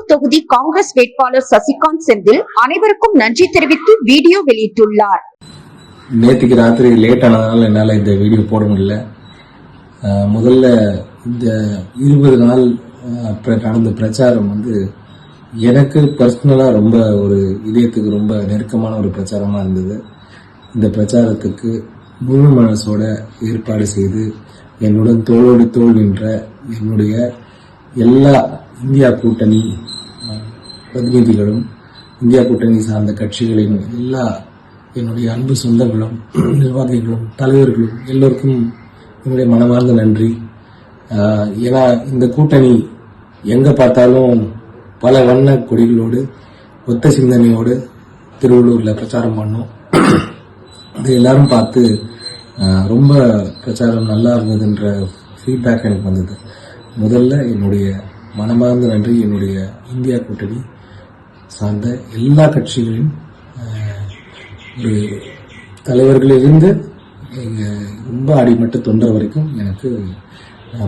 திருவள்ளூர் தொகுதி காங்கிரஸ் வேட்பாளர் சசிகாந்த் செந்தில் அனைவருக்கும் நன்றி தெரிவித்து வீடியோ வெளியிட்டுள்ளார். நேற்றுக்கு ராத்திரி லேட் ஆனதுனால என்னால் இந்த வீடியோ போட முடியல. முதல்ல இந்த 20 நாள் நடந்த பிரச்சாரம் எனக்கு பர்சனலாக ரொம்ப ஒரு இதயத்துக்கு ரொம்ப நெருக்கமான ஒரு பிரச்சாரமாக இருந்தது. இந்த பிரச்சாரத்துக்கு முழு மனசோட ஏற்பாடு செய்து என்னுடன் தோளோடு தோள் நின்ற என்னுடைய எல்லா இந்தியா கூட்டணி பிரதிநிதிகளும், இந்தியா கூட்டணி சார்ந்த கட்சிகளின் எல்லா என்னுடைய அன்பு சொந்தங்களும், நிர்வாகிகளும், தலைவர்களும் எல்லோருக்கும் என்னுடைய மனமார்ந்த நன்றி. ஏன்னா இந்த கூட்டணி எங்க பார்த்தாலும் பல வண்ண கொடிகளோடு ஒத்த சிந்தனையோடு திருவள்ளூர்ல பிரச்சாரம் பண்ணோம். அது எல்லாரும் பார்த்து ரொம்ப பிரச்சாரம் நல்லா இருந்ததுன்ற ஃபீட்பேக் எனக்கு வந்தது. முதல்ல என்னுடைய மனமார்ந்த நன்றி என்னுடைய இந்தியா கூட்டணி சார்ந்த எல்லா கட்சிகளின் ஒரு தலைவர்களிலிருந்து ரொம்ப அடிமட்ட தொண்டர் வரைக்கும் எனக்கு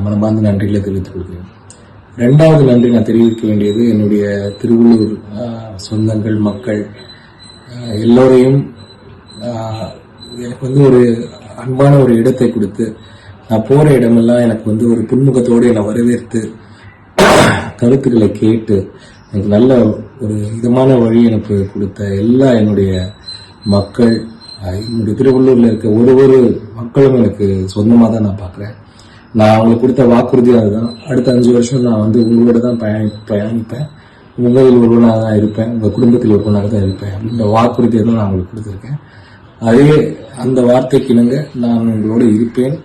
மனமார்ந்த நன்றிகளை தெரிவித்துக் கொள்கிறேன். ரெண்டாவது நன்றி நான் தெரிவிக்க வேண்டியது என்னுடைய திருவள்ளூர் சொந்தங்கள், மக்கள் எல்லோரையும் எனக்கு ஒரு அன்பான ஒரு இடத்தை கொடுத்து, நான் போற இடமெல்லாம் எனக்கு ஒரு புன்முகத்தோடு என்னை வரவேற்று கருத்துக்களை கேட்டு எனக்கு நல்ல ஒரு விதமான வழி எனக்கு கொடுத்த எல்லா என்னுடைய மக்கள், என்னுடைய திருவள்ளூர்ல இருக்க ஒரு மக்களும் எனக்கு சொந்தமாக தான் நான் பார்க்குறேன். நான் அவங்களுக்கு கொடுத்த வாக்குறுதியாக அதுதான். அடுத்த 5 வருஷம் நான் உங்களோட தான் பயணிப்பேன், உங்களில் ஒருவனாக தான் இருப்பேன், உங்கள் குடும்பத்தில் ஒருவனாக தான் இருப்பேன் அப்படின்ற வாக்குறுதியை தான் நான் உங்களுக்கு கொடுத்துருக்கேன். அதே அந்த வார்த்தைக்கு இணங்க நான் உங்களோடு இருப்பேன்.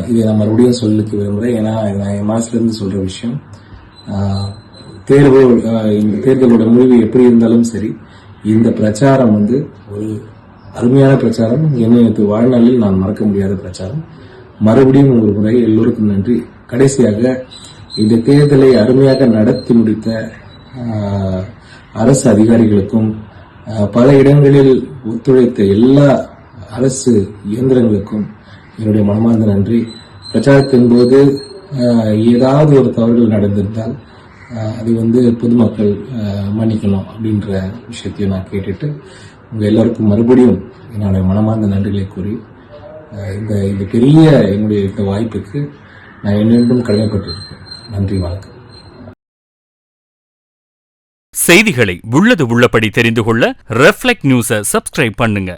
இதை நான் மறுபடியும் சொல்லிக்க விரும்புகிறேன். ஏன்னா நான் என் மனசுலேருந்து சொல்கிற விஷயம். இந்த தேர்தலோட முடிவு எப்படி இருந்தாலும் சரி, இந்த பிரச்சாரம் ஒரு அருமையான பிரச்சாரம். எனக்கு வாழ்நாளில் நான் மறக்க முடியாத பிரச்சாரம். மறுபடியும் ஒரு முறை எல்லோருக்கும் நன்றி. கடைசியாக இந்த தேர்தலை அருமையாக நடத்தி முடித்த அரசு அதிகாரிகளுக்கும், பல இடங்களில் ஒத்துழைத்த எல்லா அரசு இயந்திரங்களுக்கும் என்னுடைய மனமார்ந்த நன்றி. பிரச்சாரத்தின் போது ஏதாவது ஒரு தவறுகள் நடந்திருந்தால் அது பொதுமக்கள் மன்னிக்கணும் அப்படின்ற விஷயத்தையும் நான் கேட்டுட்டு உங்க எல்லாருக்கும் மறுபடியும் என்னுடைய மனமார்ந்த நன்றிகளை கூறி இந்த பெரிய என்னுடைய இந்த வாய்ப்புக்கு நான் என்னென்றும் கடமைப்பட்டிருக்கேன். நன்றி, வணக்கம். செய்திகளை உள்ளது உள்ளபடி தெரிந்து கொள்ள ரெஃப்ளெக்ட் நியூஸை சப்ஸ்கிரைப் பண்ணுங்க.